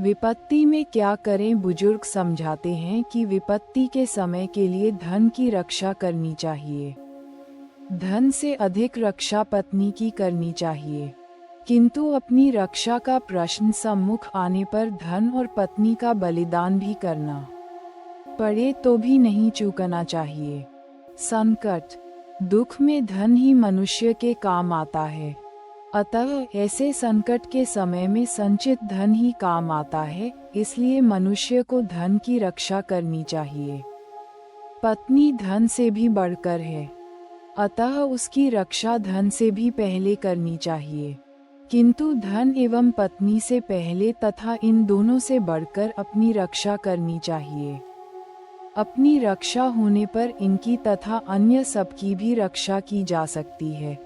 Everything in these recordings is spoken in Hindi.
विपत्ति में क्या करें? बुजुर्ग समझाते हैं कि विपत्ति के समय के लिए धन की रक्षा करनी चाहिए। धन से अधिक रक्षा पत्नी की करनी चाहिए, किंतु अपनी रक्षा का प्रश्न सम्मुख आने पर धन और पत्नी का बलिदान भी करना पड़े तो भी नहीं चूकना चाहिए। संकट, दुख में धन ही मनुष्य के काम आता है, अतः ऐसे संकट के समय में संचित धन ही काम आता है, इसलिए मनुष्य को धन की रक्षा करनी चाहिए। पत्नी धन से भी बढ़कर है, अतः उसकी रक्षा धन से भी पहले करनी चाहिए, किंतु धन एवं पत्नी से पहले तथा इन दोनों से बढ़कर अपनी रक्षा करनी चाहिए। अपनी रक्षा होने पर इनकी तथा अन्य सबकी भी रक्षा की जा सकती है।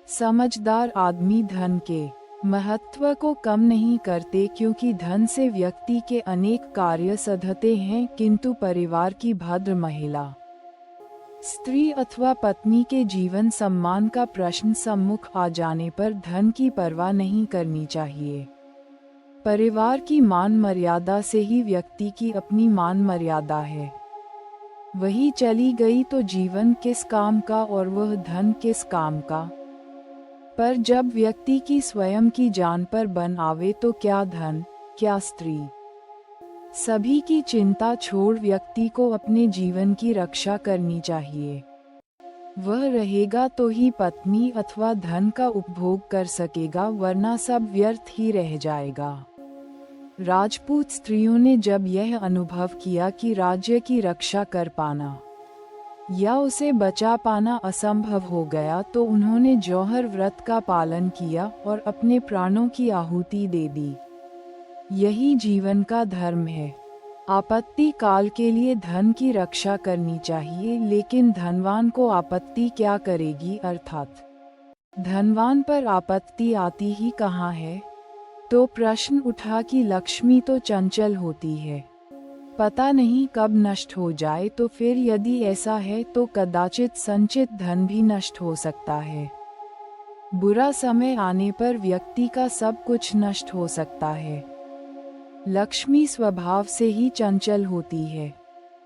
समझदार आदमी धन के महत्व को कम नहीं करते, क्योंकि धन से व्यक्ति के अनेक कार्य सधते हैं, किंतु परिवार की भद्र महिला, स्त्री अथवा पत्नी के जीवन सम्मान का प्रश्न सम्मुख आ जाने पर धन की परवाह नहीं करनी चाहिए। परिवार की मान मर्यादा से ही व्यक्ति की अपनी मान मर्यादा है। वही चली गई तो जीवन किस काम का और वह धन किस काम का। पर जब व्यक्ति की स्वयं की जान पर बन आवे तो क्या धन, क्या स्त्री। सभी की चिंता छोड़ व्यक्ति को अपने जीवन की रक्षा करनी चाहिए। वह रहेगा तो ही पत्नी अथवा धन का उपभोग कर सकेगा, वरना सब व्यर्थ ही रह जाएगा। राजपूत स्त्रियों ने जब यह अनुभव किया कि राज्य की रक्षा कर पाना या उसे बचा पाना असंभव हो गया, तो उन्होंने जौहर व्रत का पालन किया और अपने प्राणों की आहुति दे दी। यही जीवन का धर्म है। आपत्ति काल के लिए धन की रक्षा करनी चाहिए, लेकिन धनवान को आपत्ति क्या करेगी, अर्थात धनवान पर आपत्ति आती ही कहाँ है। तो प्रश्न उठा कि लक्ष्मी तो चंचल होती है, पता नहीं कब नष्ट हो जाए, तो फिर यदि ऐसा है तो कदाचित संचित धन भी नष्ट हो सकता है। बुरा समय आने पर व्यक्ति का सब कुछ नष्ट हो सकता है। लक्ष्मी स्वभाव से ही चंचल होती है,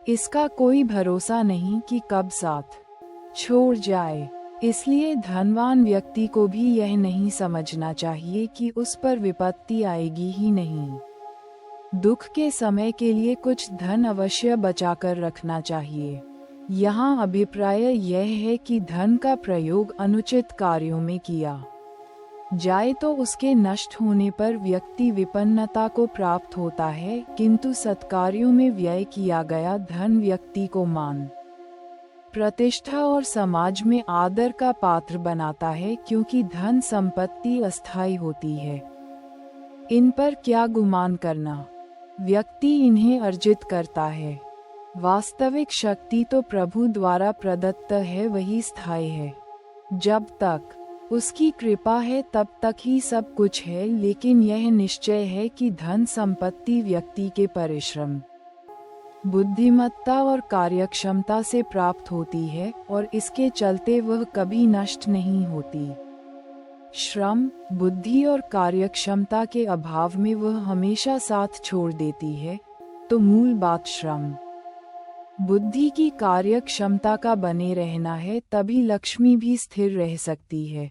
इसका कोई भरोसा नहीं कि कब साथ छोड़ जाए। इसलिए धनवान व्यक्ति को भी यह नहीं समझना चाहिए कि उस पर विपत्ति आएगी ही नहीं। दुख के समय के लिए कुछ धन अवश्य बचाकर रखना चाहिए। यहाँ अभिप्राय यह है कि धन का प्रयोग अनुचित कार्यों में किया जाए तो उसके नष्ट होने पर व्यक्ति विपन्नता को प्राप्त होता है, किंतु सत्कार्यों में व्यय किया गया धन व्यक्ति को मान, प्रतिष्ठा और समाज में आदर का पात्र बनाता है, क्योंकि धन संपत्ति अस्थायी होती है। इन पर क्या गुमान करना, व्यक्ति इन्हें अर्जित करता है। वास्तविक शक्ति तो प्रभु द्वारा प्रदत्त है, वही स्थायी है। जब तक उसकी कृपा है तब तक ही सब कुछ है, लेकिन यह निश्चय है कि धन संपत्ति व्यक्ति के परिश्रम, बुद्धिमत्ता और कार्यक्षमता से प्राप्त होती है और इसके चलते वह कभी नष्ट नहीं होती। श्रम, बुद्धि और कार्यक्षमता के अभाव में वह हमेशा साथ छोड़ देती है, तो मूल बात श्रम, बुद्धि की कार्यक्षमता का बने रहना है, तभी लक्ष्मी भी स्थिर रह सकती है।